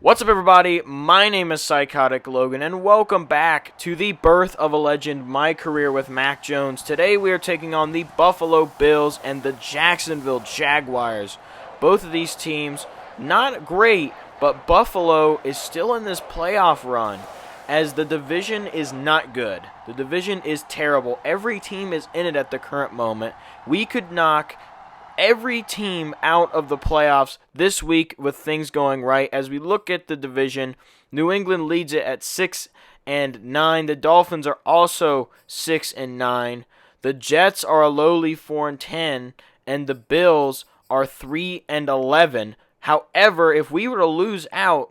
What's up, everybody? My name is Psychotic Logan, and welcome back to the Birth of a Legend, My Career with Mac Jones. Today we are taking on the Buffalo Bills and the Jacksonville Jaguars. Both of these teams, not great, but Buffalo is still in this playoff run, as the division is not good. The division is terrible. Every team is in it at the current moment. We could knock every team out of the playoffs this week with things going right. As we look at the division, New England leads it at 6-9. The Dolphins are also 6-9. The Jets are a lowly 4-10, and the Bills are 3-11. However, if we were to lose out,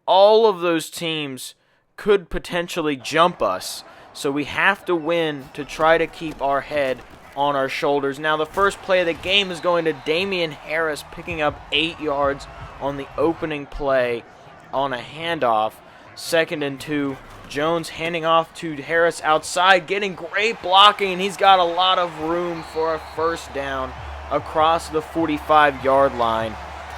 all of those teams could potentially jump us. So we have to win to try to keep our head on our shoulders. Now, the first play of the game is going to Damian Harris, picking up 8 yards on the opening play on a handoff. 2nd and 2. Jones handing off to Harris outside, getting great blocking, and he's got a lot of room for a first down across the 45-yard line.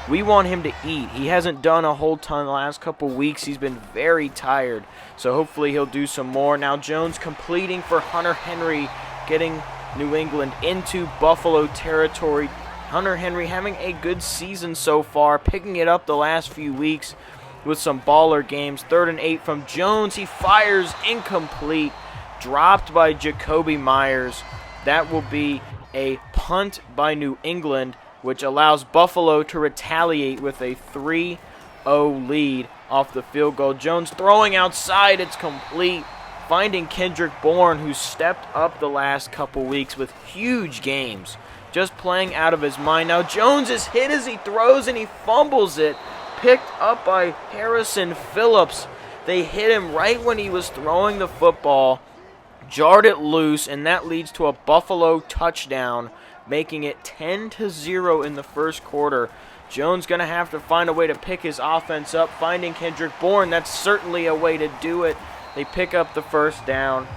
We want him to eat. He hasn't done a whole ton the last couple weeks. He's been very tired, so hopefully he'll do some more. Now Jones completing for Hunter Henry, getting New England into Buffalo territory. Hunter Henry having a good season so far, picking it up the last few weeks with some baller games. 3rd and 8 from Jones. He fires incomplete, dropped by Jacoby Myers. That will be a punt by New England, which allows Buffalo to retaliate with a 3-0 lead off the field goal. Jones throwing outside. It's complete, finding Kendrick Bourne, who stepped up the last couple weeks with huge games, just playing out of his mind. Now Jones is hit as he throws, and he fumbles it, picked up by Harrison Phillips. They hit him right when he was throwing the football, jarred it loose, and that leads to a Buffalo touchdown, making it 10-0 in the first quarter. Jones going to have to find a way to pick his offense up, finding Kendrick Bourne. That's certainly a way to do it. They pick up the first down.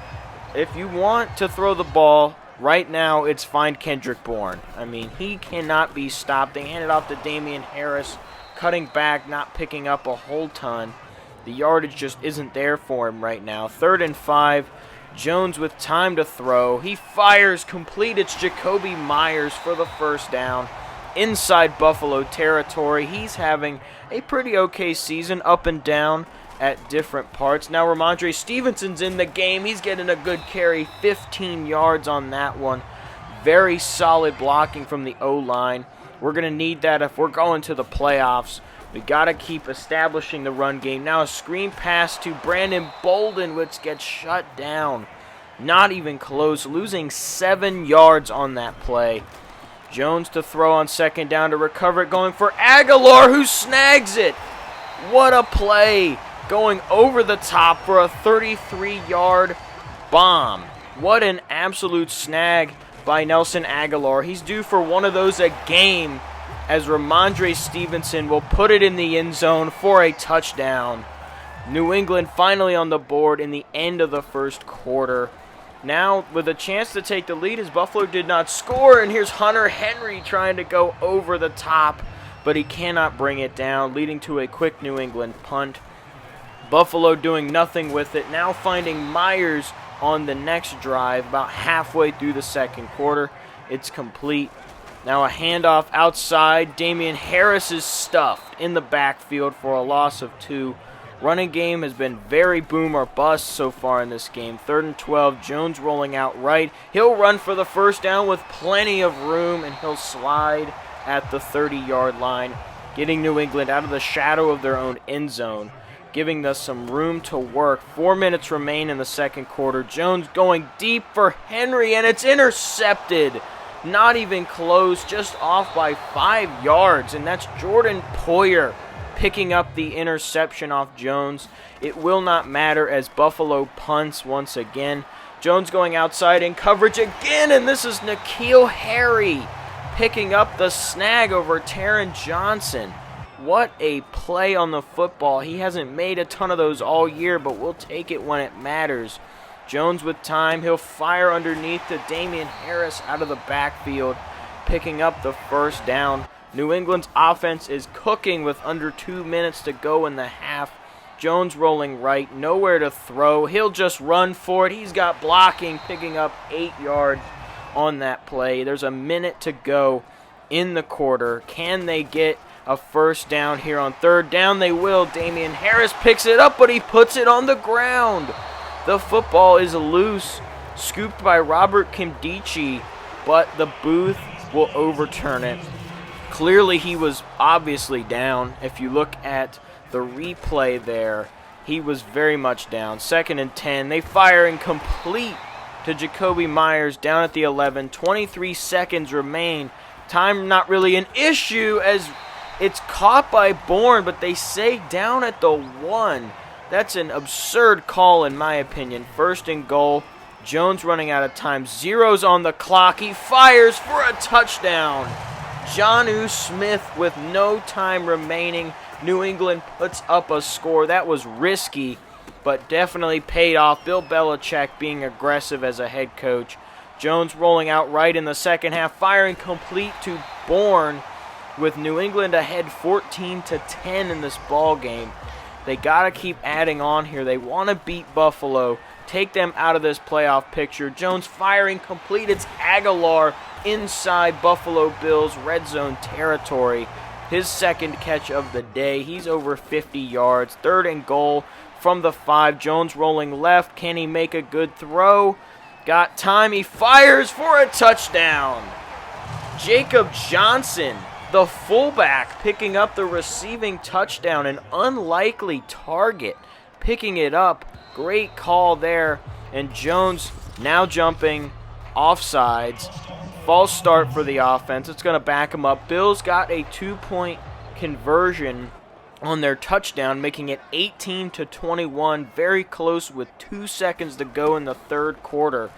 If you want to throw the ball right now, it's find Kendrick Bourne. I mean, he cannot be stopped. They hand it off to Damian Harris, cutting back, not picking up a whole ton. The yardage just isn't there for him right now. 3rd and 5. Jones with time to throw. He fires complete. It's Jacoby Myers for the first down inside Buffalo territory. He's having a pretty okay season, up and down at different parts. Now Ramondre Stevenson's in the game. He's getting a good carry, 15 yards on that one. Very solid blocking from the O-line. We're going to need that if we're going to the playoffs. We got to keep establishing the run game. Now a screen pass to Brandon Bolden, which gets shut down. Not even close, losing 7 yards on that play. Jones to throw on 2nd down to recover it, going for Aguilar, who snags it. What a play, going over the top for a 33-yard bomb. What an absolute snag by Nelson Aguilar. He's due for one of those a game, as Ramondre Stevenson will put it in the end zone for a touchdown. New England finally on the board in the end of the first quarter. Now with a chance to take the lead, as Buffalo did not score, and here's Hunter Henry trying to go over the top, but he cannot bring it down, leading to a quick New England punt. Buffalo doing nothing with it, now finding Myers on the next drive about halfway through the second quarter. It's complete. Now a handoff outside. Damian Harris is stuffed in the backfield for a loss of 2. Running game has been very boom or bust so far in this game. 3rd and 12. Jones rolling out right. He'll run for the first down with plenty of room, and he'll slide at the 30-yard line, getting New England out of the shadow of their own end zone, giving us some room to work. 4 minutes remain in the second quarter. Jones going deep for Henry, and it's intercepted. Not even close, just off by 5 yards, and that's Jordan Poyer picking up the interception off Jones. It will not matter as Buffalo punts once again. Jones going outside in coverage again, and this is N'Keal Harry picking up the snag over Taron Johnson. What a play on the football. He hasn't made a ton of those all year, but we'll take it when it matters. Jones with time. He'll fire underneath to Damian Harris out of the backfield, picking up the first down. New England's offense is cooking with under 2 minutes to go in the half. Jones rolling right, nowhere to throw. He'll just run for it. He's got blocking, picking up 8 yards on that play. There's a minute to go in the quarter. Can they get a first down here on third down? They will. Damian Harris picks it up, but he puts it on the ground. The football is loose, scooped by Robert Kimdichie, but the booth will overturn it. Clearly, he was obviously down. If you look at the replay there, he was very much down. 2nd and 10. They fire incomplete to Jacoby Myers down at the 11. 23 seconds remain. Time not really an issue as it's caught by Bourne, but they say down at the 1. That's an absurd call in my opinion. 1st and goal. Jones running out of time. 0's on the clock. He fires for a touchdown. Jonnu Smith with no time remaining. New England puts up a score. That was risky, but definitely paid off. Bill Belichick being aggressive as a head coach. Jones rolling out right in the second half, firing complete to Bourne with New England ahead 14-10 in this ball game. They got to keep adding on here. They want to beat Buffalo, take them out of this playoff picture. Jones firing complete. It's Aguilar inside Buffalo Bills red zone territory. His 2nd catch of the day. He's over 50 yards. 3rd and goal from the 5. Jones rolling left. Can he make a good throw? Got time. He fires for a touchdown. Jacob Johnson, the fullback, picking up the receiving touchdown. An unlikely target, picking it up. Great call there. And Jones now jumping offsides. False start for the offense. It's going to back him up. Bills got a 2-point conversion on their touchdown, making it 18-21. Very close with 2 seconds to go in the 3rd quarter.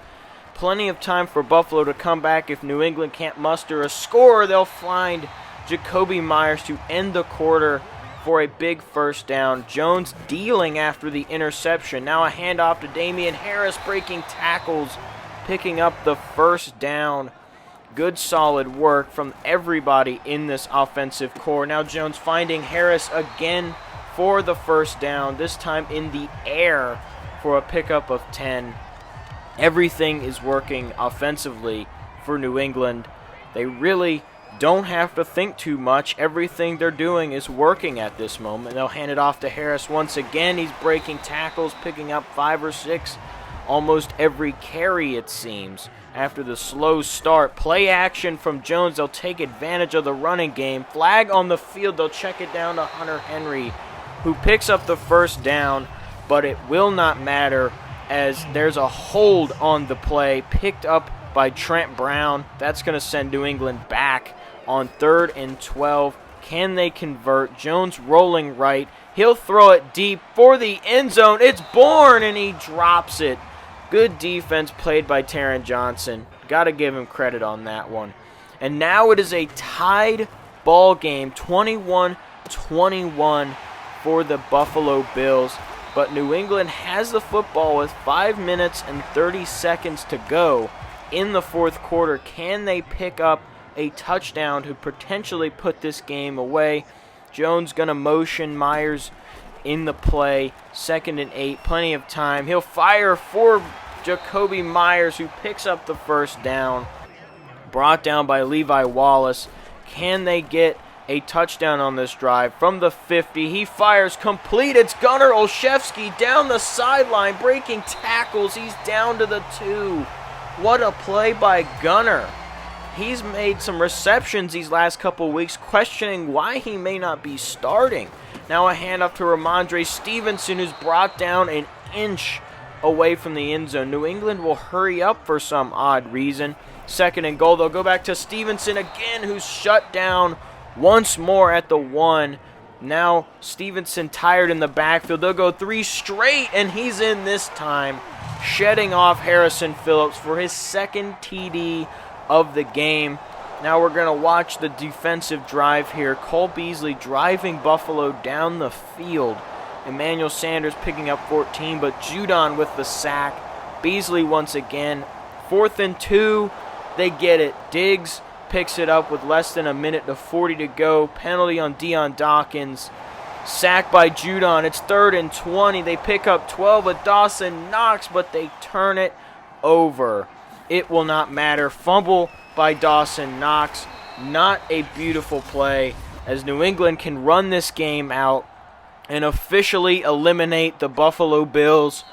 Plenty of time for Buffalo to come back. If New England can't muster a score, they'll find Jacoby Myers to end the quarter for a big first down. Jones dealing after the interception. Now a handoff to Damian Harris, breaking tackles, picking up the first down. Good solid work from everybody in this offensive core. Now Jones finding Harris again for the first down, this time in the air for a pickup of 10. Everything is working offensively for New England. They really don't have to think too much. Everything they're doing is working at this moment. They'll hand it off to Harris once again. He's breaking tackles, picking up 5 or 6. Almost every carry, it seems. After the slow start, play action from Jones. They'll take advantage of the running game. Flag on the field. They'll check it down to Hunter Henry, who picks up the first down, but it will not matter as there's a hold on the play picked up by Trent Brown. That's going to send New England back on 3rd and 12. Can they convert? Jones rolling right. He'll throw it deep for the end zone. It's Bourne, and he drops it. Good defense played by Taron Johnson. Got to give him credit on that one. And now it is a tied ball game, 21-21 for the Buffalo Bills. But New England has the football with 5 minutes and 30 seconds to go in the 4th quarter. Can they pick up a touchdown to potentially put this game away? Jones going to motion Myers in the play. 2nd and 8, plenty of time. He'll fire for Jacoby Myers, who picks up the first down. Brought down by Levi Wallace. Can they get a touchdown on this drive? From the 50, he fires complete. It's Gunnar Olszewski down the sideline, breaking tackles. He's down to the 2. What a play by Gunnar. He's made some receptions these last couple weeks, questioning why he may not be starting. Now a handoff to Ramondre Stevenson, who's brought down an inch away from the end zone. New England will hurry up for some odd reason. 2nd and goal. They'll go back to Stevenson again, who's shut down once more at the 1. Now Stevenson tired in the backfield. They'll go 3 straight, and he's in this time, shedding off Harrison Phillips for his 2nd TD of the game. Now we're going to watch the defensive drive here. Cole Beasley driving Buffalo down the field. Emmanuel Sanders picking up 14, but Judon with the sack. Beasley once again. 4th and 2. They get it. Diggs picks it up with less than a minute to 40 to go. Penalty on Dion Dawkins. Sacked by Judon. It's 3rd and 20. They pick up 12 with Dawson Knox, but they turn it over. It will not matter. Fumble by Dawson Knox. Not a beautiful play, as New England can run this game out and officially eliminate the Buffalo Bills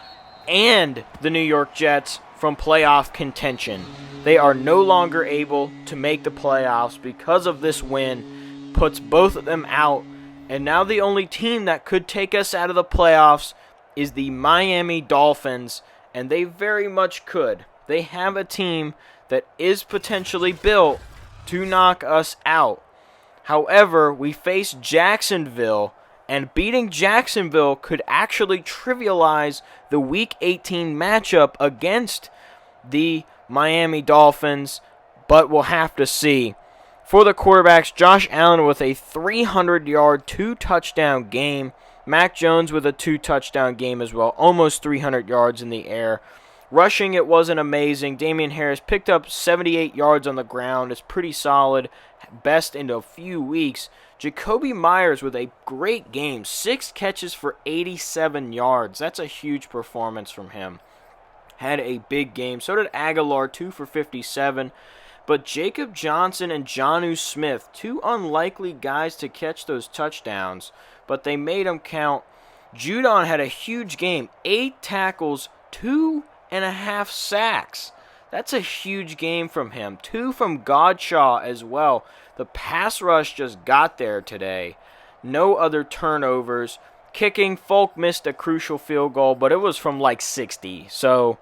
and the New York Jets from playoff contention. They are no longer able to make the playoffs because of this win. Puts both of them out. And now the only team that could take us out of the playoffs is the Miami Dolphins, and they very much could. They have a team that is potentially built to knock us out. However, we face Jacksonville, and beating Jacksonville could actually trivialize the Week 18 matchup against the Miami Dolphins, but we'll have to see. For the quarterbacks, Josh Allen with a 300-yard, 2-touchdown game. Mac Jones with a 2-touchdown game as well, almost 300 yards in the air. Rushing, it wasn't amazing. Damian Harris picked up 78 yards on the ground. It's pretty solid, best in a few weeks. Jacoby Myers with a great game, 6 catches for 87 yards. That's a huge performance from him. Had a big game. So did Aguilar, 2 for 57. But Jacob Johnson and Jonnu Smith, 2 unlikely guys to catch those touchdowns, but they made them count. Judon had a huge game, 8 tackles, 2.5 sacks. That's a huge game from him. 2 from Godshaw as well. The pass rush just got there today. No other turnovers. Kicking, Folk missed a crucial field goal, but it was from like 60. So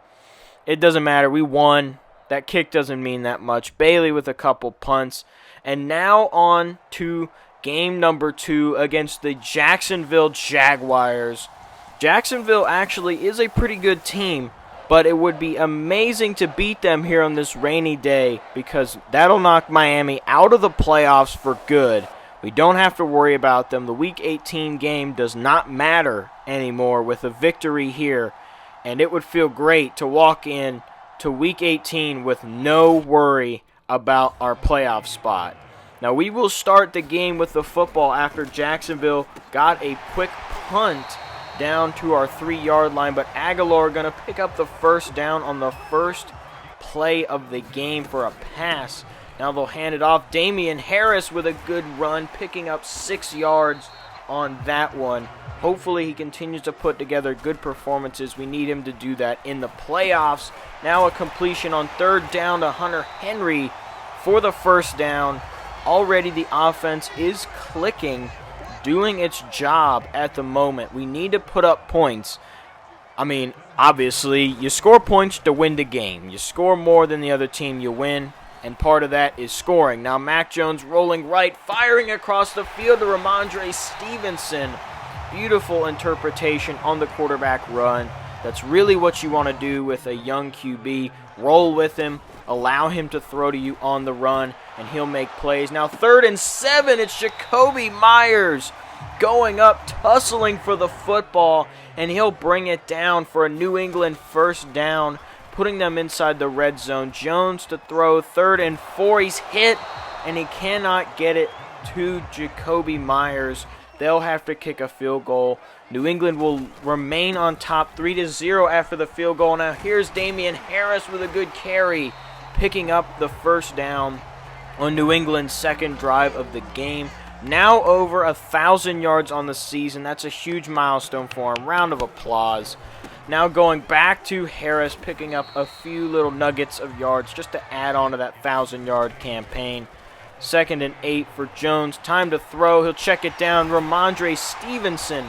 it doesn't matter. We won. That kick doesn't mean that much. Bailey with a couple punts. And now on to game number 2 against the Jacksonville Jaguars. Jacksonville actually is a pretty good team, but it would be amazing to beat them here on this rainy day, because that'll knock Miami out of the playoffs for good. We don't have to worry about them. The Week 18 game does not matter anymore with a victory here, and it would feel great to walk in to Week 18 with no worry about our playoff spot. Now, we will start the game with the football after Jacksonville got a quick punt down to our 3-yard line, but Aguilar going to pick up the first down on the first play of the game for a pass. Now they'll hand it off. Damian Harris with a good run, picking up 6 yards on that one. Hopefully he continues to put together good performances. We need him to do that in the playoffs. Now a completion on 3rd down to Hunter Henry for the first down. Already the offense is clicking, doing its job at the moment. We need to put up points. I mean, obviously, you score points to win the game. You score more than the other team, you win. And part of that is scoring. Now Mac Jones rolling right, firing across the field to Ramondre Stevenson. Beautiful interpretation on the quarterback run. That's really what you want to do with a young QB. Roll with him, allow him to throw to you on the run, and he'll make plays. Now 3rd and 7, it's Jacoby Myers going up, tussling for the football, and he'll bring it down for a New England first down, putting them inside the red zone. Jones to throw, 3rd and 4. He's hit, and he cannot get it to Jacoby Myers. They'll have to kick a field goal. New England will remain on top 3-0 after the field goal. Now here's Damian Harris with a good carry, picking up the first down on New England's second drive of the game. Now over 1,000 yards on the season. That's a huge milestone for him. Round of applause. Now going back to Harris, picking up a few little nuggets of yards just to add on to that 1,000-yard campaign. 2nd and 8 for Jones. Time to throw. He'll check it down. Ramondre Stevenson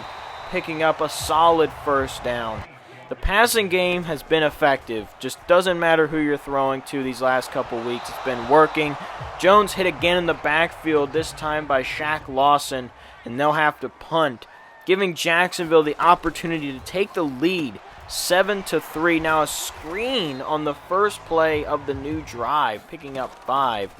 picking up a solid first down. The passing game has been effective. Just doesn't matter who you're throwing to these last couple weeks. It's been working. Jones hit again in the backfield, this time by Shaq Lawson, and they'll have to punt, giving Jacksonville the opportunity to take the lead 7-3. Now a screen on the first play of the new drive, picking up 5.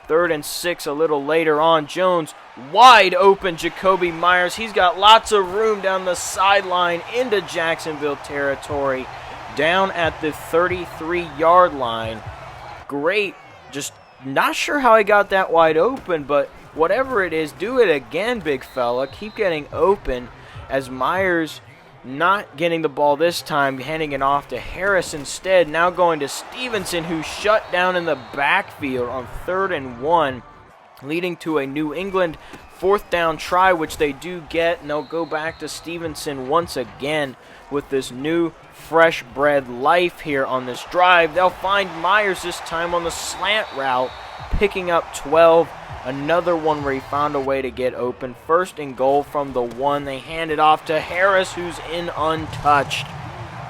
3rd and 6 a little later on. Jones wide open. Jacoby Myers. He's got lots of room down the sideline into Jacksonville territory. Down at the 33-yard line. Great just Not sure how he got that wide open, but whatever it is, do it again, big fella. Keep getting open as Myers not getting the ball this time, handing it off to Harris instead. Now going to Stevenson, who shut down in the backfield on 3rd and 1, leading to a New England 4th down try, which they do get, and they'll go back to Stevenson once again with this new fresh bred life here on this drive. They'll find Myers this time on the slant route, picking up 12. Another one where he found a way to get open. 1st and goal from the 1. They hand it off to Harris, who's in untouched.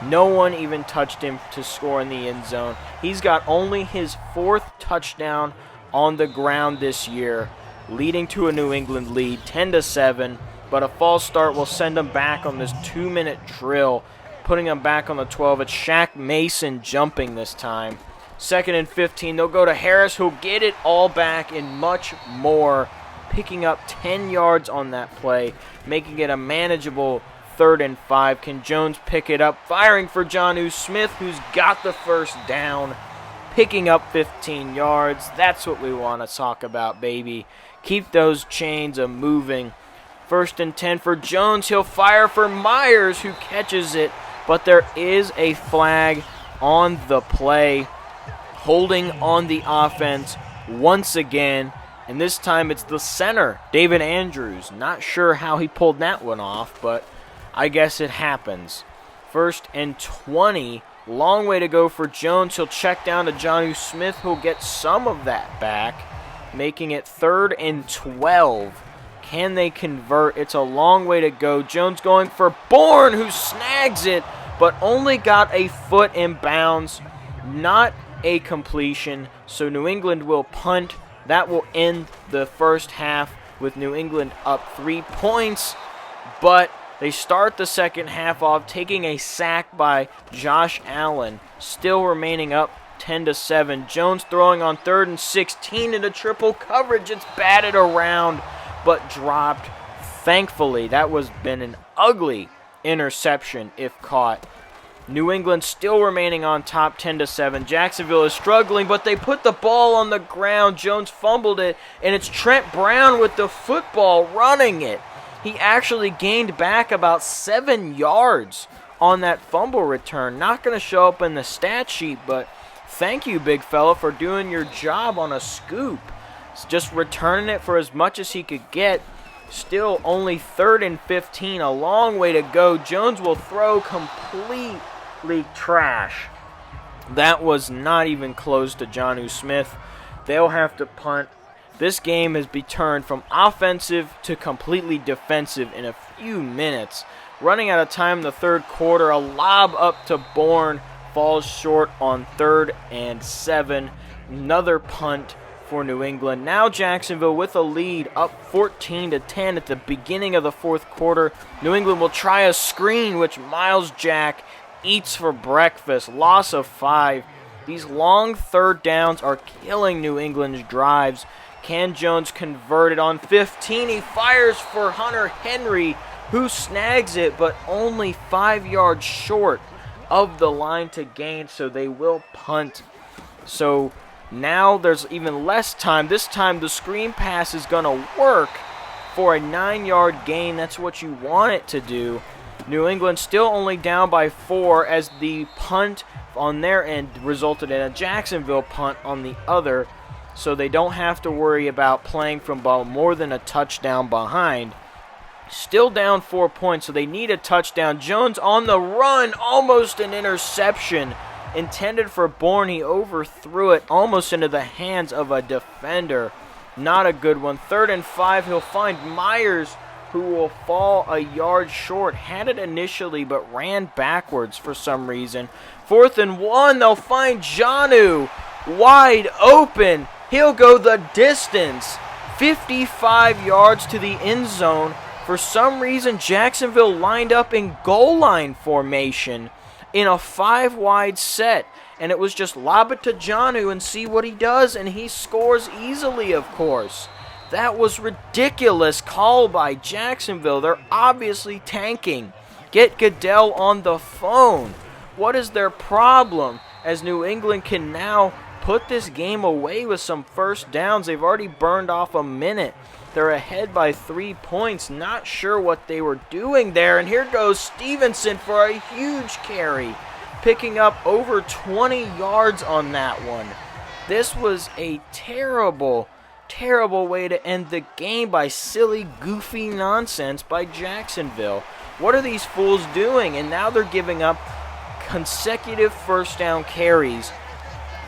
No one even touched him to score in the end zone. He's got only his 4th touchdown on the ground this year, leading to a New England lead, 10-7. But a false start will send them back on this 2-minute drill, putting them back on the 12. It's Shaq Mason jumping this time. 2nd and 15, they'll go to Harris, who'll get it all back and much more, picking up 10 yards on that play, making it a manageable 3rd and 5. Can Jones pick it up? Firing for Jonnu Smith, who's got the 1st down, picking up 15 yards. That's what we want to talk about, baby. Keep those chains a-moving. 1st and 10 for Jones. He'll fire for Myers, who catches it, but there is a flag on the play, holding on the offense once again, and this time it's the center, David Andrews. Not sure how he pulled that one off, but I guess it happens. 1st and 20, long way to go for Jones. He'll check down to Jonnu Smith, who'll get some of that back, making it 3rd and 12. Can they convert? It's a long way to go. Jones going for Bourne, who snags it, but only got a foot in bounds. Not a completion, so New England will punt. That will end the first half with New England up 3 points, but they start the second half off taking a sack by Josh Allen, still remaining up 10-7. Jones throwing on 3rd and 16 into triple coverage. It's batted around but dropped. Thankfully, that was been an ugly interception if caught. New England still remaining on top 10-7. Jacksonville is struggling, but they put the ball on the ground. Jones fumbled it, and it's Trent Brown with the football running it. He actually gained back about 7 yards on that fumble return. Not going to show up in the stat sheet, but thank you, big fella, for doing your job on a scoop. It's just returning it for as much as he could get. Still only 3rd and 15, a long way to go. Jones will throw completely trash. That was not even close to Jonnu Smith. They'll have to punt. This game has been turned from offensive to completely defensive in a few minutes. Running out of time in the 3rd quarter, a lob up to Bourne falls short on 3rd and 7. Another punt for New England. Now Jacksonville with a lead, up 14-10 at the beginning of the 4th quarter. New England will try a screen, which Miles Jack eats for breakfast. Loss of 5. These long 3rd downs are killing New England's drives. Can Jones convert it on 15? He fires for Hunter Henry, who snags it, but only 5 yards short of the line to gain, so they will punt. So now there's even less time. This time the screen pass is going to work for a 9-yard gain. That's what you want it to do. New England still only down by 4 as the punt on their end resulted in a Jacksonville punt on the other, so they don't have to worry about playing from more than a touchdown behind. Still down 4 points, so they need a touchdown. Jones on the run, almost an interception. Intended for Bourne, he overthrew it almost into the hands of a defender. Not a good one. 3rd and 5, he'll find Myers, who will fall a yard short. Had it initially, but ran backwards for some reason. 4th and 1, they'll find Jonnu wide open. He'll go the distance. 55 yards to the end zone. For some reason, Jacksonville lined up in goal line formation in a 5-wide set, and it was just lob it to Jonnu and see what he does, and he scores easily, of course. That was ridiculous call by Jacksonville. They're obviously tanking. Get Goodell on the phone. What is their problem? As New England can now put this game away with some first downs. They've already burned off a minute. They're ahead by 3 points. Not sure what they were doing there. And here goes Stevenson for a huge carry, picking up over 20 yards on that one. This was a terrible way to end the game by silly, goofy nonsense by Jacksonville. What are these fools doing? And now they're giving up consecutive first down carries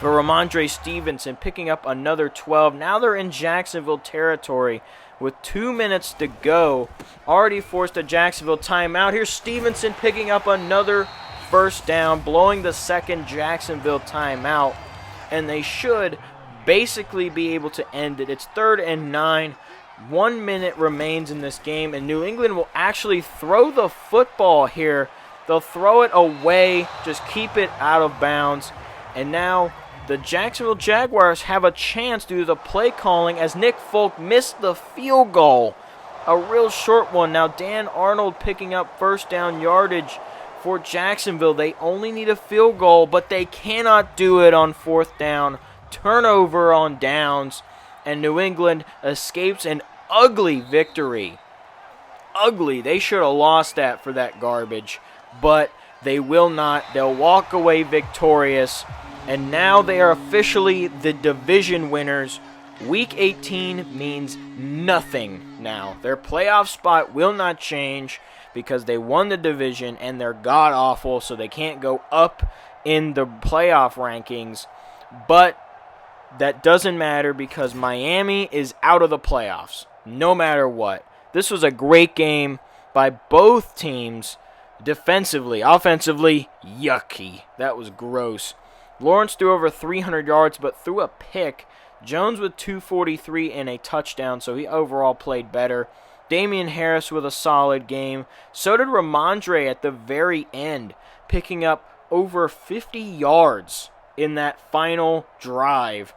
for Ramondre Stevenson, picking up another 12. Now they're in Jacksonville territory with 2 minutes to go. Already forced a Jacksonville timeout. Here's Stevenson picking up another first down, blowing the second Jacksonville timeout. And they should basically be able to end it. It's 3rd and 9. 1 minute remains in this game, and New England will actually throw the football here. They'll throw it away, just keep it out of bounds. And now the Jacksonville Jaguars have a chance due to the play calling as Nick Folk missed the field goal. A real short one. Now Dan Arnold picking up first down yardage for Jacksonville. They only need a field goal, but they cannot do it on 4th down. Turnover on downs, and New England escapes an ugly victory. Ugly. They should have lost that for that garbage, but they will not. They'll walk away victorious, and now they are officially the division winners. Week 18 means nothing now. Their playoff spot will not change because they won the division, and they're god-awful, so they can't go up in the playoff rankings. But that doesn't matter because Miami is out of the playoffs, no matter what. This was a great game by both teams defensively. Offensively, yucky. That was gross. Lawrence threw over 300 yards but threw a pick. Jones with 243 and a touchdown, so he overall played better. Damian Harris with a solid game. So did Ramondre at the very end, picking up over 50 yards in that final drive.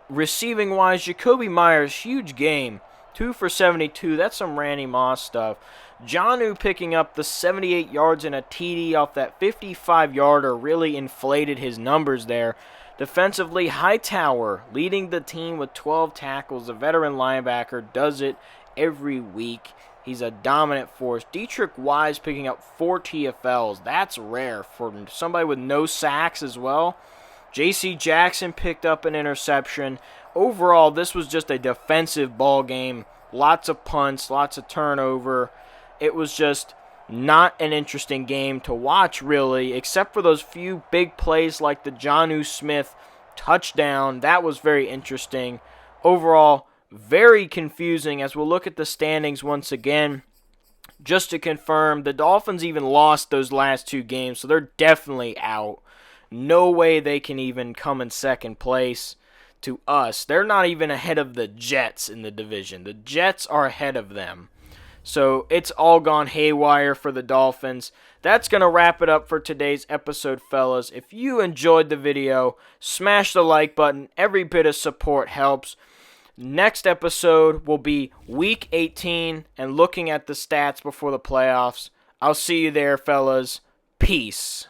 Receiving-wise, Jacoby Myers, huge game. 2 for 72. That's some Randy Moss stuff. Jonnu picking up the 78 yards and a TD off that 55-yarder really inflated his numbers there. Defensively, Hightower leading the team with 12 tackles. The veteran linebacker does it every week. He's a dominant force. Dietrich Wise picking up 4 TFLs. That's rare for somebody with no sacks as well. J.C. Jackson picked up an interception. Overall, this was just a defensive ball game. Lots of punts, lots of turnover. It was just not an interesting game to watch, really, except for those few big plays like the Jonnu Smith touchdown. That was very interesting. Overall, very confusing as we'll look at the standings once again. Just to confirm, the Dolphins even lost those last 2 games, so they're definitely out. No way they can even come in second place to us. They're not even ahead of the Jets in the division. The Jets are ahead of them. So it's all gone haywire for the Dolphins. That's going to wrap it up for today's episode, fellas. If you enjoyed the video, smash the like button. Every bit of support helps. Next episode will be Week 18 and looking at the stats before the playoffs. I'll see you there, fellas. Peace.